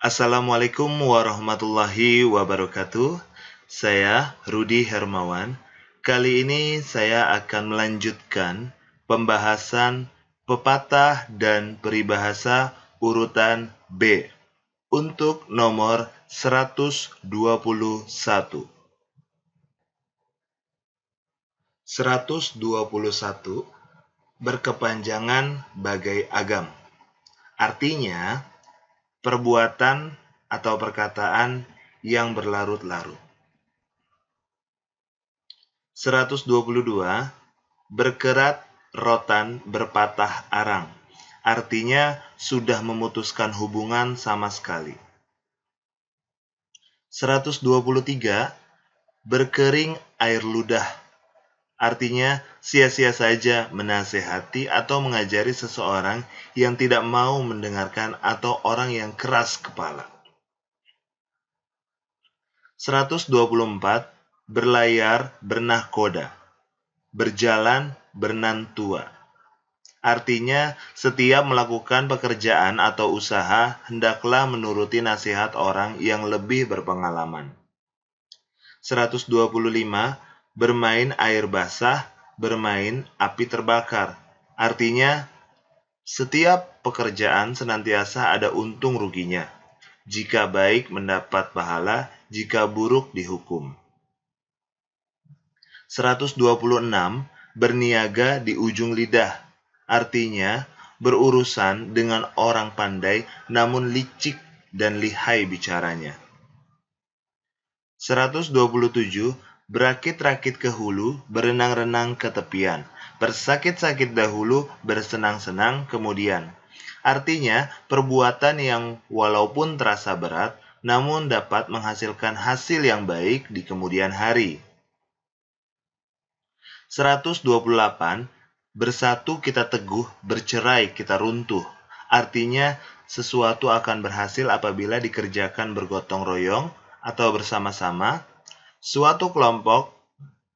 Assalamualaikum warahmatullahi wabarakatuh. Saya Rudi Hermawan. Kali ini saya akan melanjutkan pembahasan pepatah dan peribahasa urutan B untuk nomor 121. 121 berkepanjangan bagai agam. Artinya, perbuatan atau perkataan yang berlarut-larut. 122 berkerat rotan berpatah arang. Artinya sudah memutuskan hubungan sama sekali. 123 berkering air ludah. Artinya sia-sia saja menasehati atau mengajari seseorang yang tidak mau mendengarkan atau orang yang keras kepala. 124 berlayar bernahkoda, berjalan bernantua. Artinya setiap melakukan pekerjaan atau usaha hendaklah menuruti nasihat orang yang lebih berpengalaman. 125 bermain air basah, bermain api terbakar. Artinya, setiap pekerjaan senantiasa ada untung ruginya. Jika baik mendapat pahala, jika buruk dihukum. 126 berniaga di ujung lidah. Artinya, berurusan dengan orang pandai namun licik dan lihai bicaranya. 127 berakit-rakit ke hulu, berenang-renang ke tepian. Bersakit-sakit dahulu, bersenang-senang kemudian. Artinya, perbuatan yang walaupun terasa berat, namun dapat menghasilkan hasil yang baik di kemudian hari. 128 bersatu kita teguh, bercerai kita runtuh. Artinya, sesuatu akan berhasil apabila dikerjakan bergotong royong atau bersama-sama. Suatu kelompok,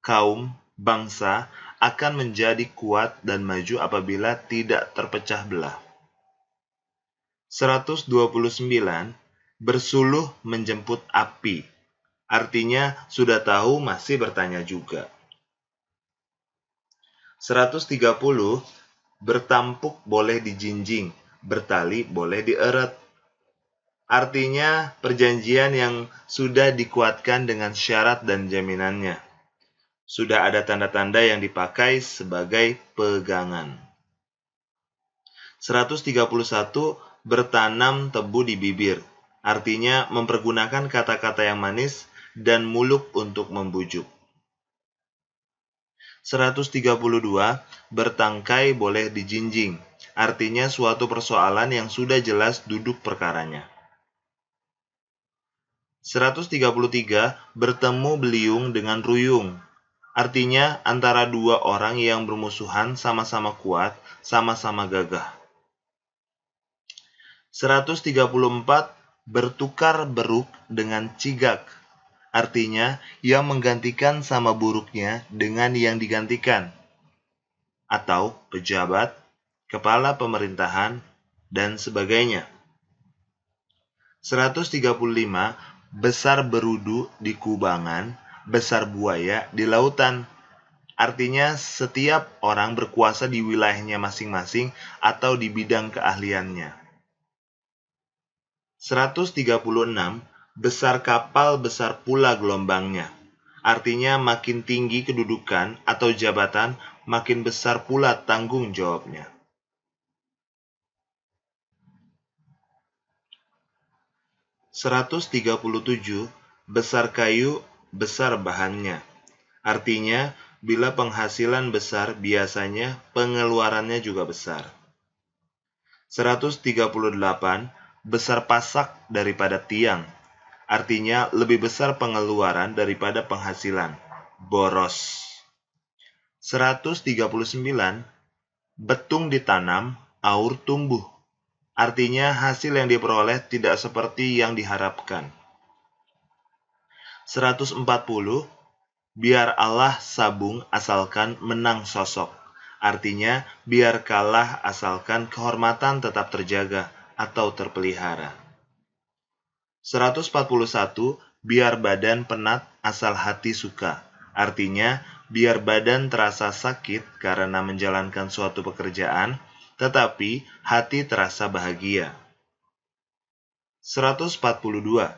kaum, bangsa akan menjadi kuat dan maju apabila tidak terpecah belah. 129 bersuluh menjemput api. Artinya sudah tahu masih bertanya juga. 130 bertampuk boleh dijinjing, bertali boleh dieret. Artinya perjanjian yang sudah dikuatkan dengan syarat dan jaminannya. Sudah ada tanda-tanda yang dipakai sebagai pegangan. 131 bertanam tebu di bibir. Artinya mempergunakan kata-kata yang manis dan muluk untuk membujuk. 132 bertangkai boleh dijinjing. Artinya suatu persoalan yang sudah jelas duduk perkaranya. 133 bertemu beliung dengan ruyung. Artinya antara dua orang yang bermusuhan sama-sama kuat, sama-sama gagah. 134 bertukar beruk dengan cigak. Artinya yang menggantikan sama buruknya dengan yang digantikan. Atau pejabat, kepala pemerintahan, dan sebagainya. 135 besar berudu di kubangan, besar buaya di lautan. Artinya setiap orang berkuasa di wilayahnya masing-masing atau di bidang keahliannya. 136 besar kapal besar pula gelombangnya. Artinya makin tinggi kedudukan atau jabatan, makin besar pula tanggung jawabnya. 137 besar kayu, besar bahannya. Artinya, bila penghasilan besar, biasanya pengeluarannya juga besar. 138 besar pasak daripada tiang. Artinya, lebih besar pengeluaran daripada penghasilan. Boros. 139 betung ditanam, aur tumbuh. Artinya hasil yang diperoleh tidak seperti yang diharapkan. 140 biar Allah sabung asalkan menang sosok. Artinya biar kalah asalkan kehormatan tetap terjaga atau terpelihara. 141, biar badan penat asal hati suka. Artinya, biar badan terasa sakit karena menjalankan suatu pekerjaan, tetapi hati terasa bahagia. 142,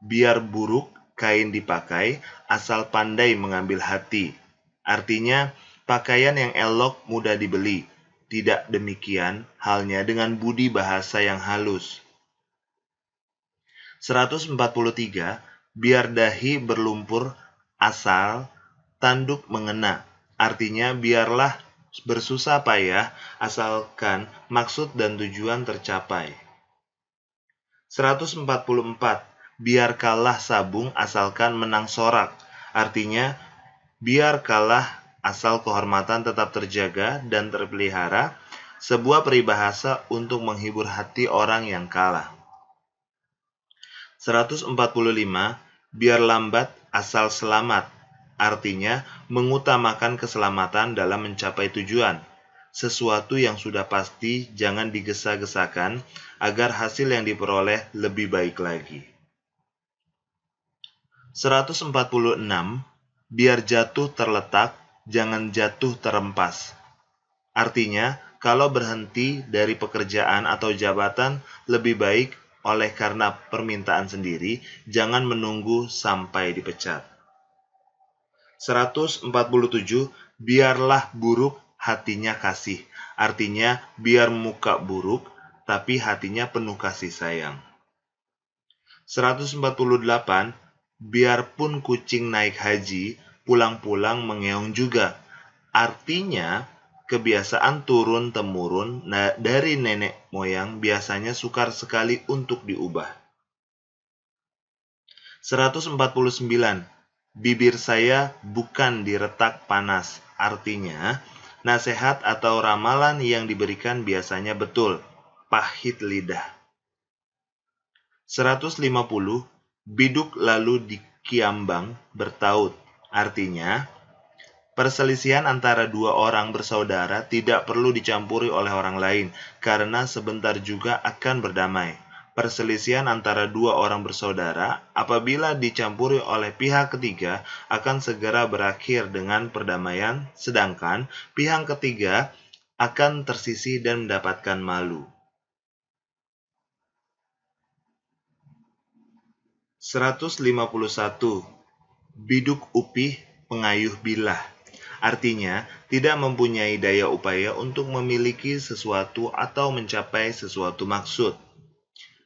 biar buruk kain dipakai asal pandai mengambil hati. Artinya, pakaian yang elok mudah dibeli. Tidak demikian halnya dengan budi bahasa yang halus. 143, biar dahi berlumpur asal tanduk mengena. Artinya, biarlah bersusah payah asalkan maksud dan tujuan tercapai. 144, biar kalah sabung asalkan menang sorak. Artinya, biar kalah asal kehormatan tetap terjaga dan terpelihara, sebuah peribahasa untuk menghibur hati orang yang kalah. 145, biar lambat asal selamat. Artinya, mengutamakan keselamatan dalam mencapai tujuan. Sesuatu yang sudah pasti jangan digesa-gesakan agar hasil yang diperoleh lebih baik lagi. 146, biar jatuh terletak, jangan jatuh terempas. Artinya, kalau berhenti dari pekerjaan atau jabatan, lebih baik oleh karena permintaan sendiri, jangan menunggu sampai dipecat. 147, biarlah buruk hatinya kasih. Artinya, biar muka buruk, tapi hatinya penuh kasih sayang. 148, biarpun kucing naik haji, pulang-pulang mengeong juga. Artinya, kebiasaan turun-temurun dari nenek moyang biasanya sukar sekali untuk diubah. 149, bibir saya bukan diretak panas. Artinya, nasihat atau ramalan yang diberikan biasanya betul, pahit lidah. 150, biduk lalu dikiambang bertaut. Artinya, perselisihan antara dua orang bersaudara tidak perlu dicampuri oleh orang lain, karena sebentar juga akan berdamai. Perselisihan antara dua orang bersaudara, apabila dicampuri oleh pihak ketiga, akan segera berakhir dengan perdamaian, sedangkan pihak ketiga akan tersisih dan mendapatkan malu. 151, biduk upih pengayuh bilah. Artinya, tidak mempunyai daya upaya untuk memiliki sesuatu atau mencapai sesuatu maksud.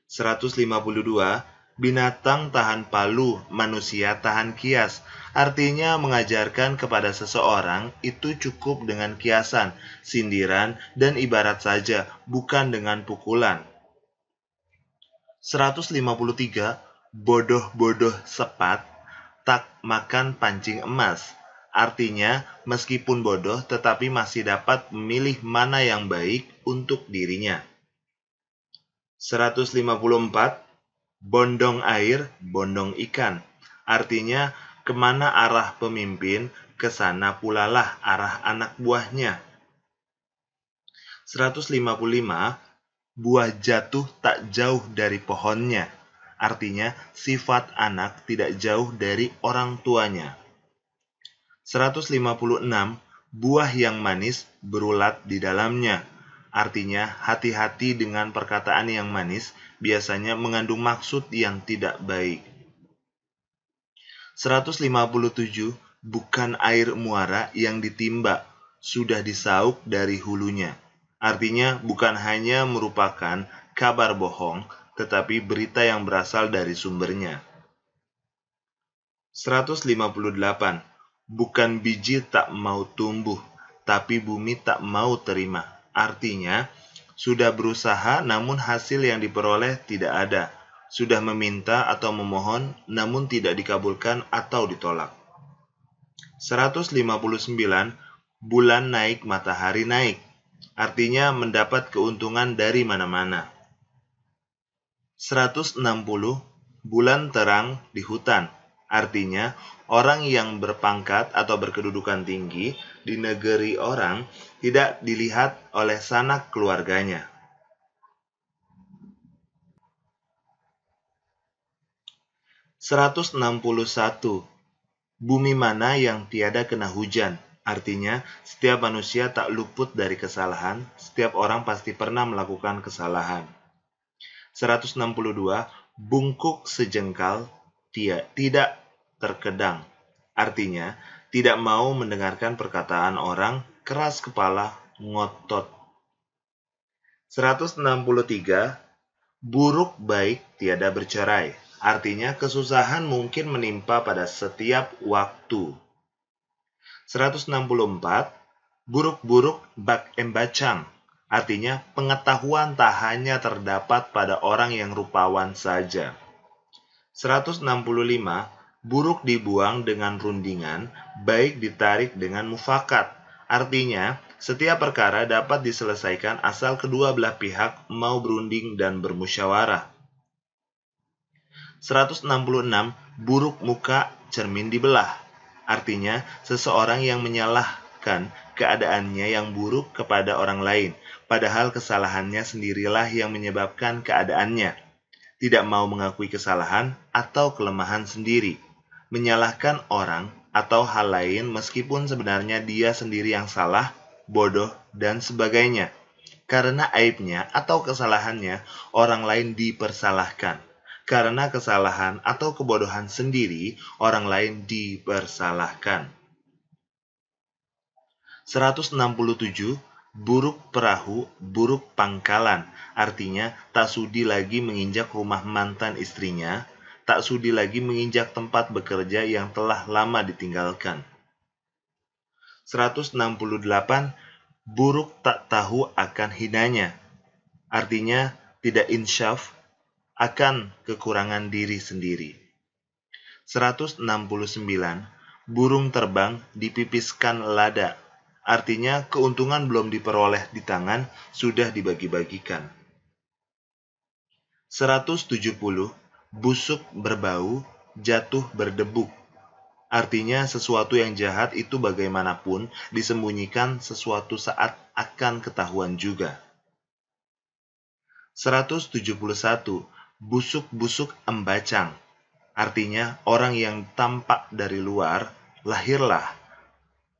152, binatang tahan palu, manusia tahan kias. Artinya mengajarkan kepada seseorang itu cukup dengan kiasan, sindiran, dan ibarat saja, bukan dengan pukulan. 153, bodoh-bodoh sepat, tak makan pancing emas. Artinya, meskipun bodoh, tetapi masih dapat memilih mana yang baik untuk dirinya. 154, bondong air, bondong ikan. Artinya, kemana arah pemimpin, ke sana pula lah arah anak buahnya. 155, buah jatuh tak jauh dari pohonnya. Artinya, sifat anak tidak jauh dari orang tuanya. 156, buah yang manis berulat di dalamnya. Artinya, hati-hati dengan perkataan yang manis, biasanya mengandung maksud yang tidak baik. 157, bukan air muara yang ditimba, sudah disauk dari hulunya. Artinya, bukan hanya merupakan kabar bohong, tetapi berita yang berasal dari sumbernya. 158, bukan biji tak mau tumbuh, tapi bumi tak mau terima. Artinya, sudah berusaha namun hasil yang diperoleh tidak ada. Sudah meminta atau memohon namun tidak dikabulkan atau ditolak. 159, bulan naik matahari naik. Artinya mendapat keuntungan dari mana-mana. 160, bulan terang di hutan. Artinya, orang yang berpangkat atau berkedudukan tinggi di negeri orang tidak dilihat oleh sanak keluarganya. 161. Bumi mana yang tiada kena hujan? Artinya, setiap manusia tak luput dari kesalahan, setiap orang pasti pernah melakukan kesalahan. 162. Bungkuk sejengkal, tidak terkedang. Artinya, tidak mau mendengarkan perkataan orang, keras kepala, ngotot. 163. Buruk baik tiada bercerai. Artinya, kesusahan mungkin menimpa pada setiap waktu. 164. Buruk-buruk bak embacang. Artinya, pengetahuan tak hanya terdapat pada orang yang rupawan saja. 165. Buruk dibuang dengan rundingan, baik ditarik dengan mufakat. Artinya, setiap perkara dapat diselesaikan asal kedua belah pihak mau berunding dan bermusyawarah. 166. Buruk muka cermin dibelah. Artinya, seseorang yang menyalahkan keadaannya yang buruk kepada orang lain, padahal kesalahannya sendirilah yang menyebabkan keadaannya. Tidak mau mengakui kesalahan atau kelemahan sendiri. Menyalahkan orang atau hal lain meskipun sebenarnya dia sendiri yang salah, bodoh, dan sebagainya. Karena aibnya atau kesalahannya, orang lain dipersalahkan. Karena kesalahan atau kebodohan sendiri, orang lain dipersalahkan. 167. Buruk perahu, buruk pangkalan. Artinya, tak sudi lagi menginjak rumah mantan istrinya, tak sudi lagi menginjak tempat bekerja yang telah lama ditinggalkan. 168. Buruk tak tahu akan hinanya. Artinya, tidak insyaf akan kekurangan diri sendiri. 169. Burung terbang dipipiskan lada. Artinya, keuntungan belum diperoleh di tangan, sudah dibagi-bagikan. 170. Busuk berbau, jatuh berdebuk. Artinya, sesuatu yang jahat itu bagaimanapun disembunyikan sesuatu saat akan ketahuan juga. 171. Busuk-busuk embacang. Artinya, orang yang tampak dari luar, lahirlah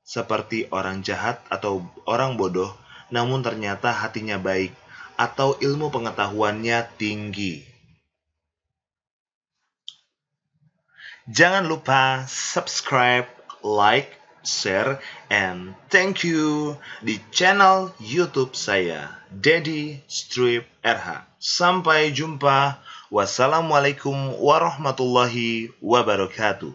seperti orang jahat atau orang bodoh, namun ternyata hatinya baik, atau ilmu pengetahuannya tinggi. Jangan lupa subscribe, like, share, and thank you di channel YouTube saya, Dedi Strip RH. Sampai jumpa. Wassalamualaikum warahmatullahi wabarakatuh.